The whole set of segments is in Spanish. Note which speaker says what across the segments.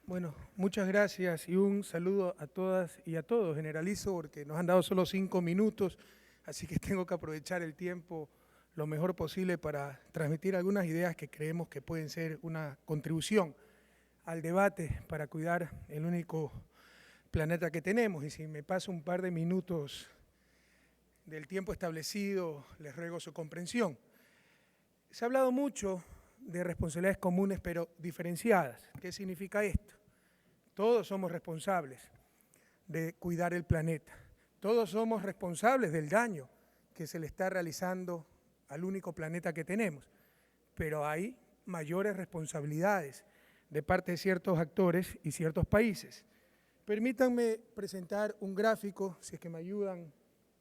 Speaker 1: Bueno, muchas gracias y un saludo a todas y a todos. Generalizo porque nos han dado solo 5 minutos, así que tengo que aprovechar el tiempo lo mejor posible para transmitir algunas ideas que creemos que pueden ser una contribución al debate para cuidar el único planeta que tenemos. Y si me paso un par de minutos del tiempo establecido, les ruego su comprensión. Se ha hablado mucho de responsabilidades comunes pero diferenciadas. ¿Qué significa esto? Todos somos responsables de cuidar el planeta. Todos somos responsables del daño que se le está realizando al único planeta que tenemos. Pero hay mayores responsabilidades de parte de ciertos actores y ciertos países. Permítanme presentar un gráfico, si es que me ayudan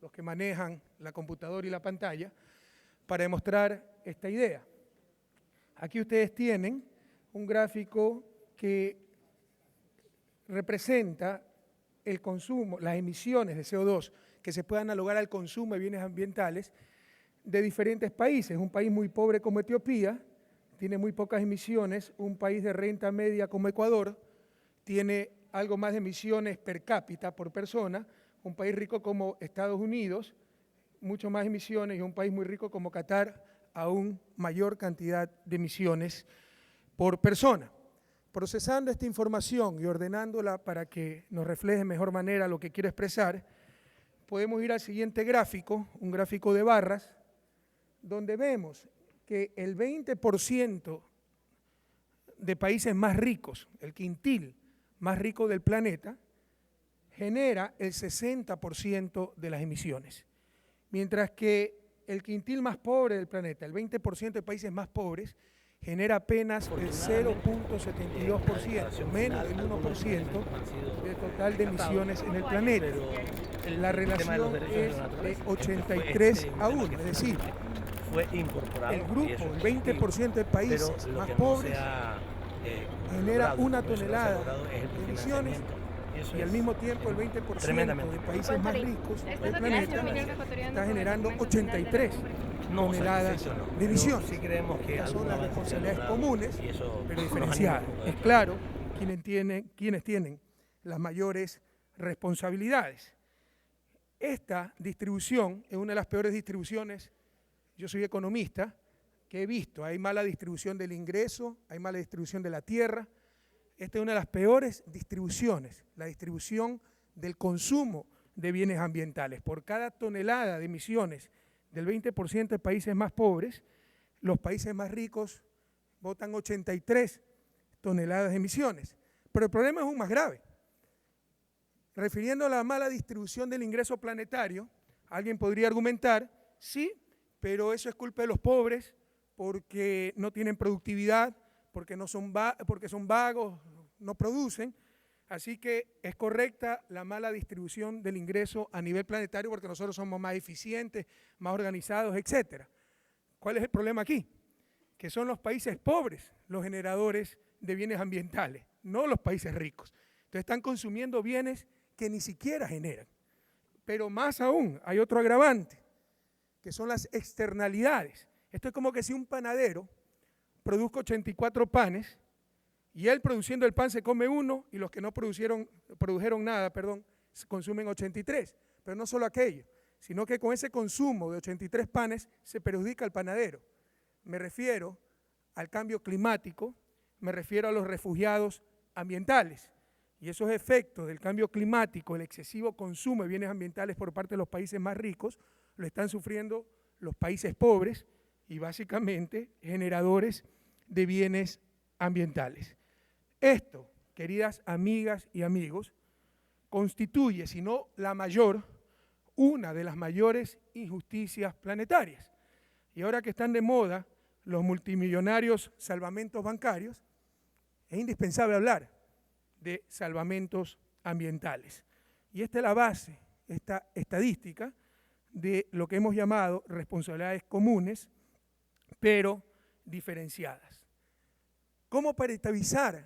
Speaker 1: los que manejan la computadora y la pantalla, para demostrar esta idea. Aquí ustedes tienen un gráfico que representa el consumo, las emisiones de CO2 que se puedan analogar al consumo de bienes ambientales de diferentes países. Un país muy pobre como Etiopía tiene muy pocas emisiones, un país de renta media como Ecuador tiene algo más de emisiones per cápita por persona, un país rico como Estados Unidos, mucho más emisiones, y un país muy rico como Qatar, aún mayor cantidad de emisiones por persona. Procesando esta información y ordenándola para que nos refleje de mejor manera lo que quiero expresar, podemos ir al siguiente gráfico, un gráfico de barras, donde vemos que el 20% de países más ricos, el quintil más rico del planeta, genera el 60% de las emisiones. Mientras que el quintil más pobre del planeta, el 20% de países más pobres, genera apenas el 0.72%, menos del 1% del total de emisiones en el planeta. La relación es de 83 a 1, es decir, el grupo, el 20% de países más pobres, genera 1 tonelada de emisiones y al mismo tiempo el 20% de países más ricos del planeta está generando 83 toneladas de emisiones. Estas son las responsabilidades comunes, pero diferenciadas. Es claro quienes tienen las mayores responsabilidades. Esta distribución es una de las peores distribuciones, yo soy economista, que he visto. Hay mala distribución del ingreso, hay mala distribución de la tierra. Esta es una de las peores distribuciones, la distribución del consumo de bienes ambientales. Por cada tonelada de emisiones del 20% de países más pobres, los países más ricos botan 83 toneladas de emisiones. Pero el problema es aún más grave. Refiriendo a la mala distribución del ingreso planetario, alguien podría argumentar, sí, pero eso es culpa de los pobres, porque no tienen productividad, porque son vagos, no producen. Así que es correcta la mala distribución del ingreso a nivel planetario porque nosotros somos más eficientes, más organizados, etc. ¿Cuál es el problema aquí? Que son los países pobres los generadores de bienes ambientales, no los países ricos. Entonces están consumiendo bienes que ni siquiera generan. Pero más aún, hay otro agravante, que son las externalidades. Esto es como que si un panadero produzca 84 panes y él produciendo el pan se come uno y los que no produjeron nada, se consumen 83. Pero no solo aquello, sino que con ese consumo de 83 panes se perjudica al panadero. Me refiero al cambio climático, me refiero a los refugiados ambientales. Y esos efectos del cambio climático, el excesivo consumo de bienes ambientales por parte de los países más ricos, lo están sufriendo los países pobres y básicamente generadores de bienes ambientales. Esto, queridas amigas y amigos, constituye, si no la mayor, una de las mayores injusticias planetarias. Y ahora que están de moda los multimillonarios salvamentos bancarios, es indispensable hablar de salvamentos ambientales. Y esta es la base, esta estadística, de lo que hemos llamado responsabilidades comunes, pero diferenciadas. ¿Cómo paritarizar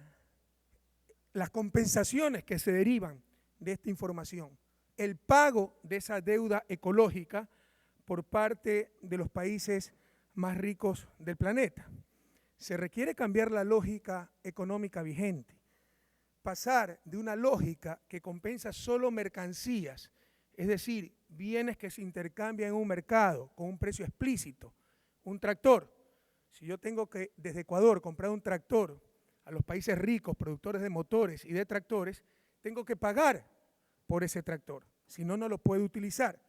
Speaker 1: las compensaciones que se derivan de esta información? El pago de esa deuda ecológica por parte de los países más ricos del planeta. Se requiere cambiar la lógica económica vigente. pasar de una lógica que compensa solo mercancías, es decir, bienes que se intercambian en un mercado con un precio explícito, un tractor. Si yo tengo que desde Ecuador comprar un tractor a los países ricos, productores de motores y de tractores, tengo que pagar por ese tractor, si no, no lo puedo utilizar.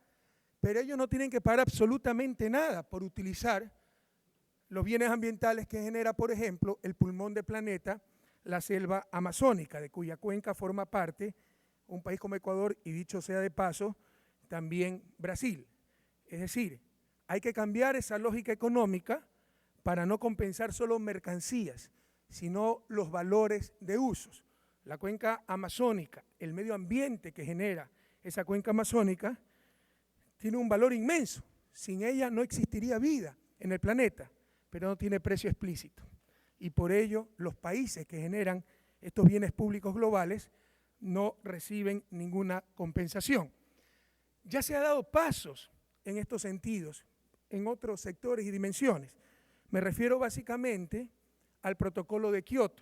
Speaker 1: Pero ellos no tienen que pagar absolutamente nada por utilizar los bienes ambientales que genera, por ejemplo, el pulmón del planeta, la selva amazónica, de cuya cuenca forma parte un país como Ecuador y, dicho sea de paso, también Brasil. Es decir, hay que cambiar esa lógica económica para no compensar solo mercancías, sino los valores de usos. La cuenca amazónica, el medio ambiente que genera esa cuenca amazónica, tiene un valor inmenso. Sin ella no existiría vida en el planeta, pero no tiene precio explícito. Y por ello, los países que generan estos bienes públicos globales no reciben ninguna compensación. Ya se han dado pasos en estos sentidos, en otros sectores y dimensiones. Me refiero básicamente al protocolo de Kioto,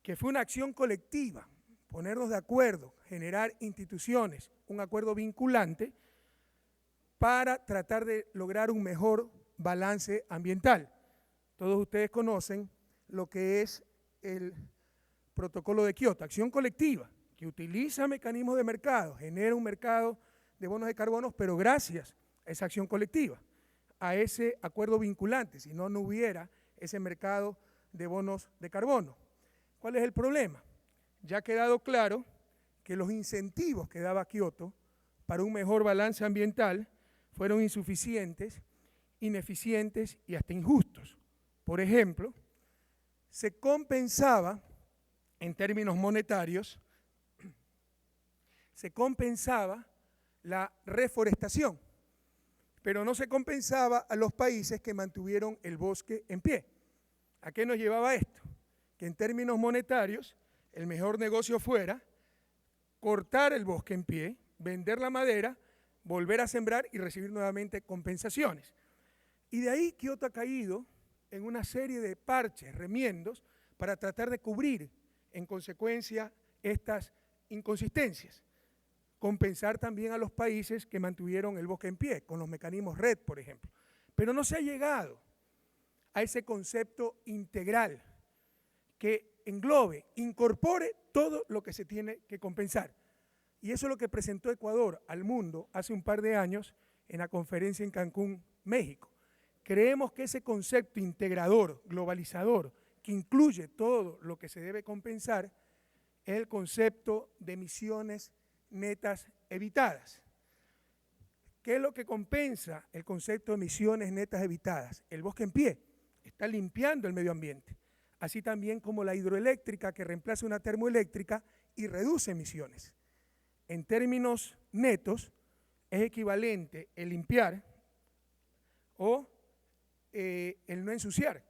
Speaker 1: que fue una acción colectiva, ponernos de acuerdo, generar instituciones, un acuerdo vinculante para tratar de lograr un mejor balance ambiental. Todos ustedes conocen lo que es el protocolo de Kioto, acción colectiva, que utiliza mecanismos de mercado, genera un mercado de bonos de carbono, pero gracias a esa acción colectiva, a ese acuerdo vinculante, si no, no hubiera ese mercado de bonos de carbono. ¿Cuál es el problema? Ya ha quedado claro que los incentivos que daba Kioto para un mejor balance ambiental fueron insuficientes, ineficientes y hasta injustos. Por ejemplo, se compensaba en términos monetarios, se compensaba la reforestación, pero no se compensaba a los países que mantuvieron el bosque en pie. ¿A qué nos llevaba esto? Que en términos monetarios el mejor negocio fuera cortar el bosque en pie, vender la madera, volver a sembrar y recibir nuevamente compensaciones. Y de ahí Kioto ha caído en una serie de parches, remiendos, para tratar de cubrir en consecuencia estas inconsistencias. Compensar también a los países que mantuvieron el bosque en pie, con los mecanismos REDD, por ejemplo. Pero no se ha llegado a ese concepto integral que englobe, incorpore todo lo que se tiene que compensar. Y eso es lo que presentó Ecuador al mundo hace un par de años en la conferencia en Cancún, México. Creemos que ese concepto integrador, globalizador, que incluye todo lo que se debe compensar, es el concepto de emisiones netas evitadas. ¿Qué es lo que compensa el concepto de emisiones netas evitadas? El bosque en pie está limpiando el medio ambiente, así también como la hidroeléctrica que reemplaza una termoeléctrica y reduce emisiones. En términos netos, es equivalente el limpiar o el no ensuciar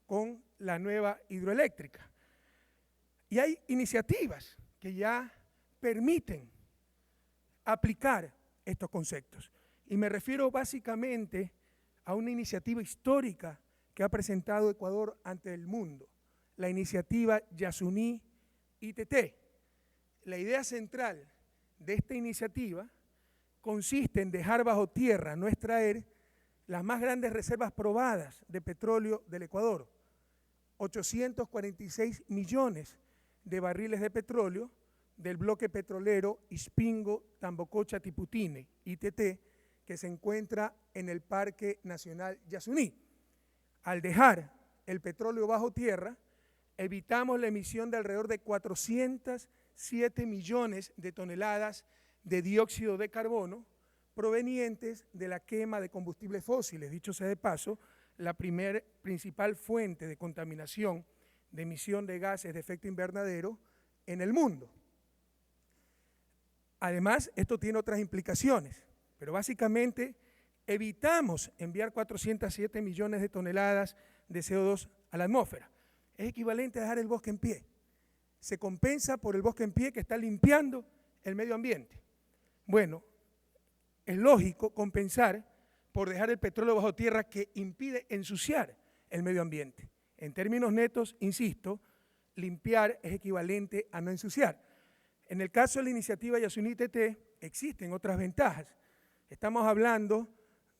Speaker 1: con la nueva hidroeléctrica. Y hay iniciativas que ya permiten aplicar estos conceptos. Y me refiero básicamente a una iniciativa histórica que ha presentado Ecuador ante el mundo, la iniciativa Yasuní ITT. La idea central de esta iniciativa consiste en dejar bajo tierra, no extraer, las más grandes reservas probadas de petróleo del Ecuador, 846 millones de barriles de petróleo del bloque petrolero Ispingo-Tambococha-Tiputine, ITT, que se encuentra en el Parque Nacional Yasuní. Al dejar el petróleo bajo tierra, evitamos la emisión de alrededor de 407 millones de toneladas de dióxido de carbono provenientes de la quema de combustibles fósiles. Dicho sea de paso, la principal fuente de contaminación de emisión de gases de efecto invernadero en el mundo. Además, esto tiene otras implicaciones, pero básicamente evitamos enviar 407 millones de toneladas de CO2 a la atmósfera. Es equivalente a dejar el bosque en pie. Se compensa por el bosque en pie que está limpiando el medio ambiente. Bueno, es lógico compensar por dejar el petróleo bajo tierra que impide ensuciar el medio ambiente. En términos netos, insisto, limpiar es equivalente a no ensuciar. En el caso de la iniciativa Yasuní TT existen otras ventajas. Estamos hablando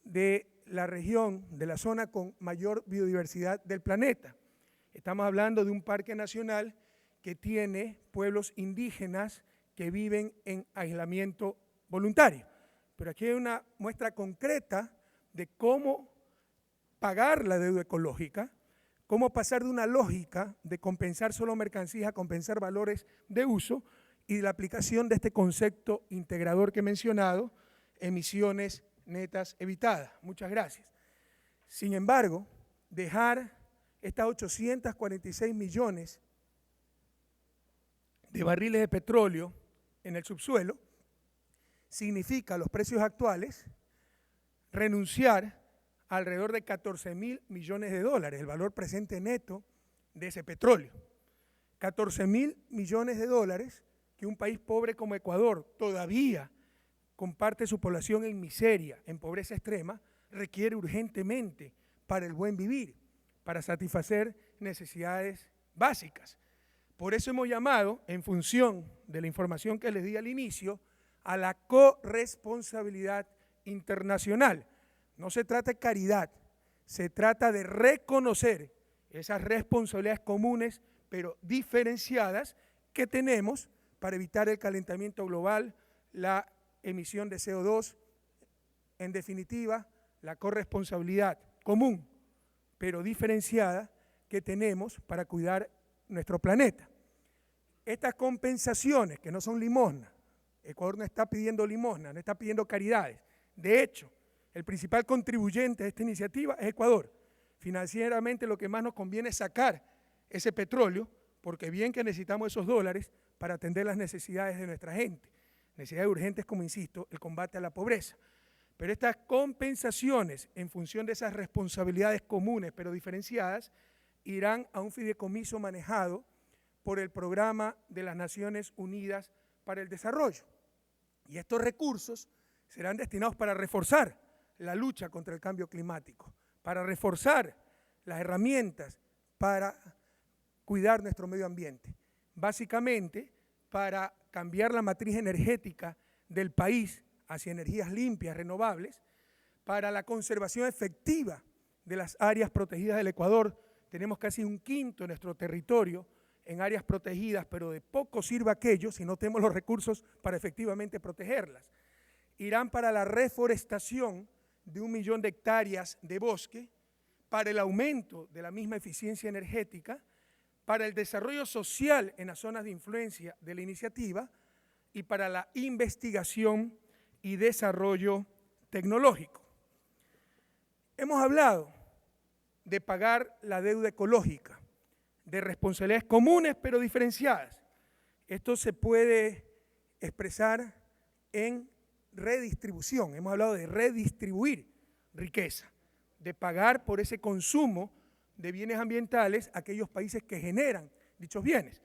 Speaker 1: de la región, de la zona con mayor biodiversidad del planeta. Estamos hablando de un parque nacional que tiene pueblos indígenas que viven en aislamiento voluntario. Pero aquí hay una muestra concreta de cómo pagar la deuda ecológica, cómo pasar de una lógica de compensar solo mercancías a compensar valores de uso y la aplicación de este concepto integrador que he mencionado, emisiones netas evitadas. Muchas gracias. Sin embargo, dejar estas 846 millones de barriles de petróleo en el subsuelo significa, a los precios actuales, renunciar a alrededor de 14.000 millones de dólares, el valor presente neto de ese petróleo. 14.000 millones de dólares que un país pobre como Ecuador todavía comparte su población en miseria, en pobreza extrema, requiere urgentemente para el buen vivir, para satisfacer necesidades básicas. Por eso hemos llamado, en función de la información que les di al inicio, a la corresponsabilidad internacional. No se trata de caridad, se trata de reconocer esas responsabilidades comunes, pero diferenciadas, que tenemos para evitar el calentamiento global, la emisión de CO2, en definitiva, la corresponsabilidad común, pero diferenciada, que tenemos para cuidar nuestro planeta. Estas compensaciones, que no son limosna, Ecuador no está pidiendo limosna, no está pidiendo caridades. De hecho, el principal contribuyente de esta iniciativa es Ecuador. Financieramente lo que más nos conviene es sacar ese petróleo, porque bien que necesitamos esos dólares para atender las necesidades de nuestra gente. Necesidades urgentes, como insisto, el combate a la pobreza. Pero estas compensaciones, en función de esas responsabilidades comunes pero diferenciadas, irán a un fideicomiso manejado por el Programa de las Naciones Unidas para el Desarrollo. Y estos recursos serán destinados para reforzar la lucha contra el cambio climático, para reforzar las herramientas para cuidar nuestro medio ambiente. Básicamente, para cambiar la matriz energética del país hacia energías limpias, renovables, para la conservación efectiva de las áreas protegidas del Ecuador. Tenemos casi 1/5 de nuestro territorio en áreas protegidas, pero de poco sirve aquello si no tenemos los recursos para efectivamente protegerlas. Irán para la reforestación de 1 millón de hectáreas de bosque, para el aumento de la misma eficiencia energética, para el desarrollo social en las zonas de influencia de la iniciativa y para la investigación y desarrollo tecnológico. Hemos hablado de pagar la deuda ecológica, de responsabilidades comunes pero diferenciadas. Esto se puede expresar en redistribución. Hemos hablado de redistribuir riqueza, de pagar por ese consumo de bienes ambientales a aquellos países que generan dichos bienes.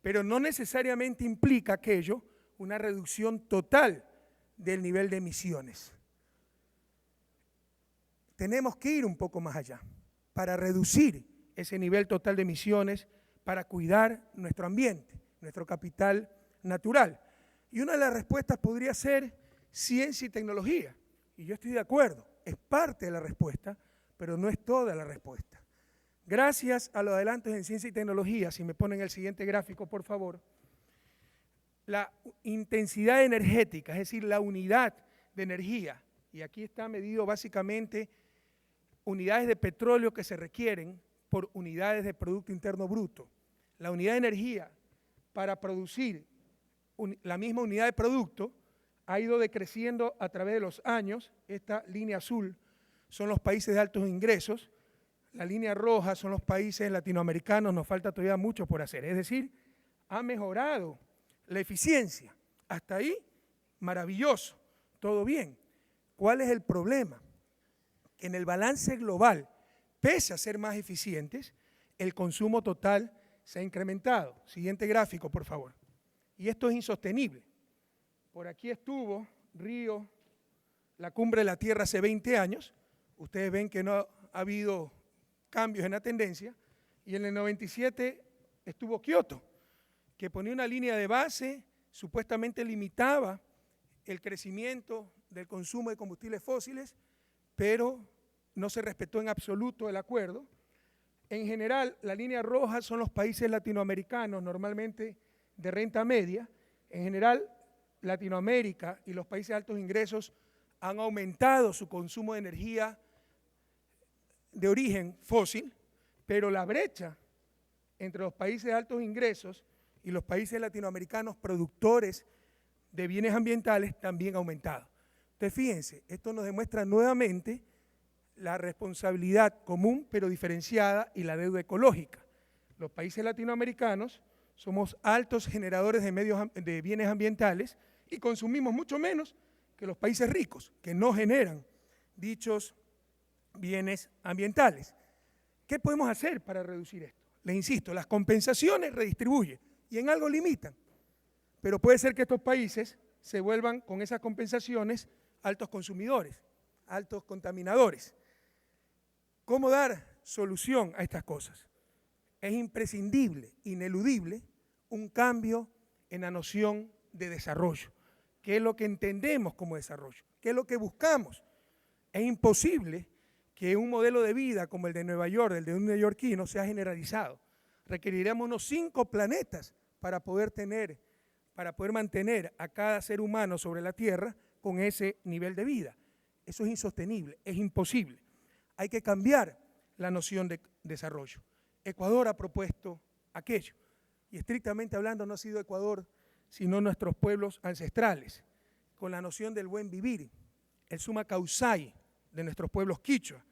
Speaker 1: Pero no necesariamente implica aquello una reducción total del nivel de emisiones. Tenemos que ir un poco más allá para reducir ese nivel total de emisiones, para cuidar nuestro ambiente, nuestro capital natural. Y una de las respuestas podría ser ciencia y tecnología. Y yo estoy de acuerdo, es parte de la respuesta, pero no es toda la respuesta. Gracias a los adelantos en ciencia y tecnología, si me ponen el siguiente gráfico, por favor, la intensidad energética, es decir, la unidad de energía, y aquí está medido básicamente unidades de petróleo que se requieren por unidades de Producto Interno Bruto. La unidad de energía para producir la misma unidad de producto ha ido decreciendo a través de los años. Esta línea azul son los países de altos ingresos, la línea roja son los países latinoamericanos, nos falta todavía mucho por hacer. Es decir, ha mejorado la eficiencia. Hasta ahí, maravilloso, todo bien. ¿Cuál es el problema? En el balance global, pese a ser más eficientes, el consumo total se ha incrementado. Siguiente gráfico, por favor. Y esto es insostenible. Por aquí estuvo Río, la cumbre de la Tierra hace 20 años. Ustedes ven que no ha habido cambios en la tendencia. Y en el 97 estuvo Kioto, que ponía una línea de base, supuestamente limitaba el crecimiento del consumo de combustibles fósiles, pero no se respetó en absoluto el acuerdo. En general, la línea roja son los países latinoamericanos, normalmente de renta media. En general, Latinoamérica y los países de altos ingresos han aumentado su consumo de energía de origen fósil, pero la brecha entre los países de altos ingresos y los países latinoamericanos productores de bienes ambientales también ha aumentado. Entonces, fíjense, esto nos demuestra nuevamente la responsabilidad común pero diferenciada y la deuda ecológica. Los países latinoamericanos somos altos generadores de bienes ambientales y consumimos mucho menos que los países ricos, que no generan dichos bienes ambientales. ¿Qué podemos hacer para reducir esto? Les insisto, las compensaciones redistribuyen y en algo limitan, pero puede ser que estos países se vuelvan con esas compensaciones altos consumidores, altos contaminadores. ¿Cómo dar solución a estas cosas? Es imprescindible, ineludible, un cambio en la noción de desarrollo. ¿Qué es lo que entendemos como desarrollo? ¿Qué es lo que buscamos? Es imposible que un modelo de vida como el de Nueva York, el de un neoyorquino, sea generalizado. Requeriremos unos 5 planetas para poder mantener a cada ser humano sobre la Tierra con ese nivel de vida. Eso es insostenible, es imposible. Hay que cambiar la noción de desarrollo. Ecuador ha propuesto aquello, y estrictamente hablando no ha sido Ecuador, sino nuestros pueblos ancestrales, con la noción del buen vivir, el summa causai de nuestros pueblos quichua,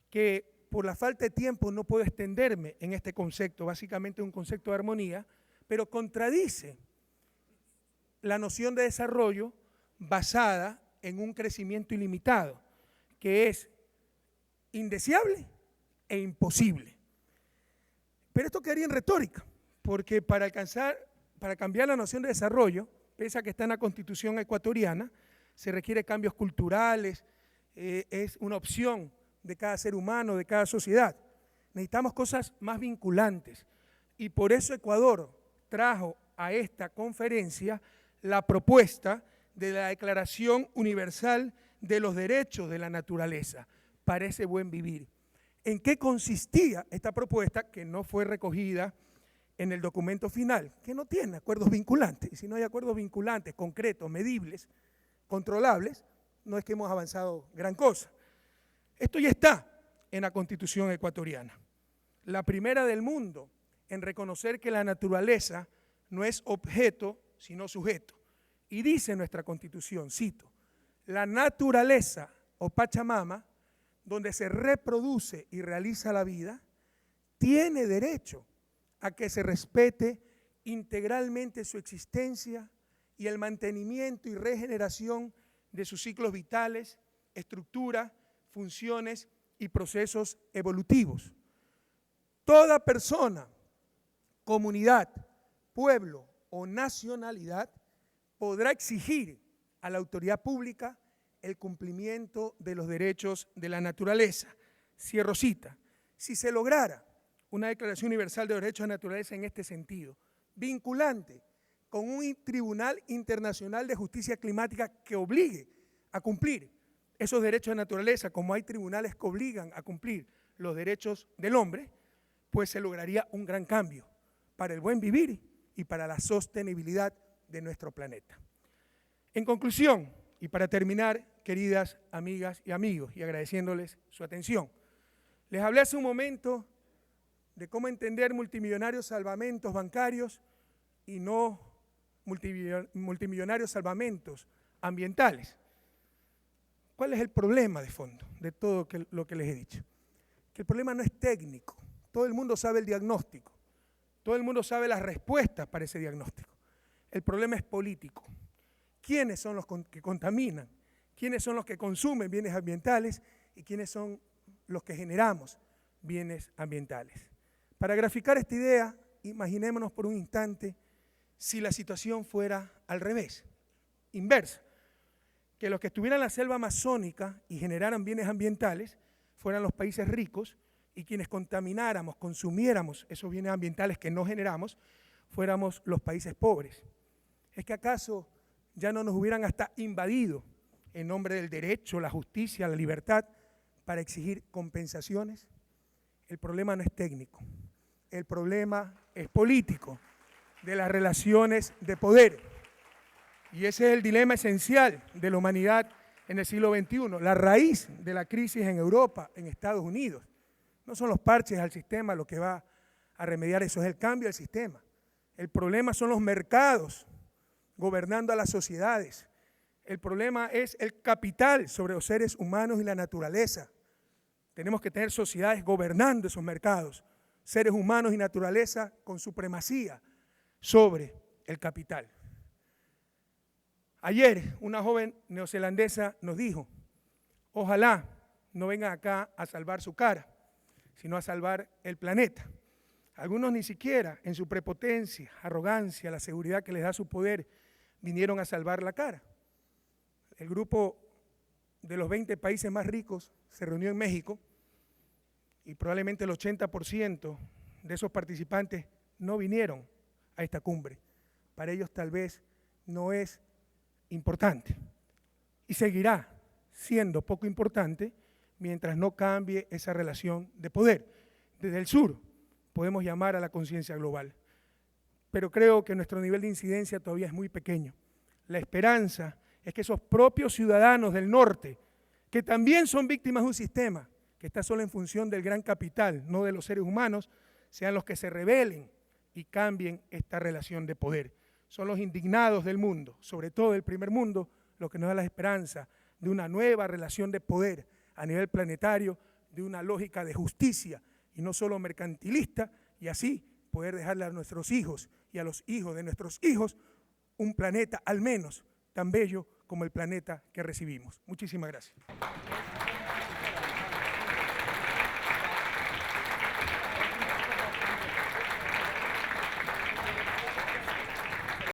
Speaker 1: que por la falta de tiempo no puedo extenderme en este concepto, básicamente un concepto de armonía, pero contradice la noción de desarrollo basada en un crecimiento ilimitado, que es indeseable e imposible. Pero esto quedaría en retórica, porque para cambiar la noción de desarrollo, pese a que está en la Constitución ecuatoriana, se requiere cambios culturales, es una opción de cada ser humano, de cada sociedad. Necesitamos cosas más vinculantes y por eso Ecuador trajo a esta conferencia la propuesta de la Declaración Universal de los Derechos de la Naturaleza para ese buen vivir. ¿En qué consistía esta propuesta que no fue recogida en el documento final? Que no tiene acuerdos vinculantes. Y si no hay acuerdos vinculantes, concretos, medibles, controlables, no es que hemos avanzado gran cosa. Esto ya está en la Constitución ecuatoriana. La primera del mundo en reconocer que la naturaleza no es objeto, sino sujeto. Y dice nuestra Constitución, cito, la naturaleza o Pachamama, donde se reproduce y realiza la vida, tiene derecho a que se respete integralmente su existencia y el mantenimiento y regeneración de sus ciclos vitales, estructura, funciones y procesos evolutivos. Toda persona, comunidad, pueblo o nacionalidad podrá exigir a la autoridad pública el cumplimiento de los derechos de la naturaleza. Cierro cita. Si se lograra una Declaración Universal de Derechos de la Naturaleza en este sentido, vinculante, con un Tribunal Internacional de Justicia Climática que obligue a cumplir esos derechos de naturaleza, como hay tribunales que obligan a cumplir los derechos del hombre, pues se lograría un gran cambio para el buen vivir y para la sostenibilidad de nuestro planeta. En conclusión, y para terminar, queridas amigas y amigos, y agradeciéndoles su atención, les hablé hace un momento de cómo entender multimillonarios salvamentos bancarios y no multimillonarios salvamentos ambientales. ¿Cuál es el problema de fondo de todo lo que les he dicho? Que el problema no es técnico. Todo el mundo sabe el diagnóstico. Todo el mundo sabe las respuestas para ese diagnóstico. El problema es político. ¿Quiénes son los que contaminan? ¿Quiénes son los que consumen bienes ambientales? ¿Y quiénes son los que generamos bienes ambientales? Para graficar esta idea, imaginémonos por un instante si la situación fuera al revés, inversa. Que los que estuvieran en la selva amazónica y generaran bienes ambientales fueran los países ricos y quienes contamináramos, consumiéramos esos bienes ambientales que no generamos, fuéramos los países pobres. ¿Es que acaso ya no nos hubieran hasta invadido en nombre del derecho, la justicia, la libertad, para exigir compensaciones? El problema no es técnico, el problema es político, de las relaciones de poder. Y ese es el dilema esencial de la humanidad en el siglo XXI, la raíz de la crisis en Europa, en Estados Unidos. No son los parches al sistema lo que va a remediar eso, es el cambio del sistema. El problema son los mercados gobernando a las sociedades. El problema es el capital sobre los seres humanos y la naturaleza. Tenemos que tener sociedades gobernando esos mercados, seres humanos y naturaleza con supremacía sobre el capital. Ayer una joven neozelandesa nos dijo, ojalá no vengan acá a salvar su cara, sino a salvar el planeta. Algunos ni siquiera en su prepotencia, arrogancia, la seguridad que les da su poder, vinieron a salvar la cara. El grupo de los 20 países más ricos se reunió en México y probablemente el 80% de esos participantes no vinieron a esta cumbre. Para ellos tal vez no es importante y seguirá siendo poco importante mientras no cambie esa relación de poder. Desde el sur podemos llamar a la conciencia global, pero creo que nuestro nivel de incidencia todavía es muy pequeño. La esperanza es que esos propios ciudadanos del norte, que también son víctimas de un sistema que está solo en función del gran capital, no de los seres humanos, sean los que se rebelen y cambien esta relación de poder. Son los indignados del mundo, sobre todo del primer mundo, lo que nos da la esperanza de una nueva relación de poder a nivel planetario, de una lógica de justicia y no solo mercantilista, y así poder dejarle a nuestros hijos y a los hijos de nuestros hijos un planeta al menos tan bello como el planeta que recibimos. Muchísimas gracias.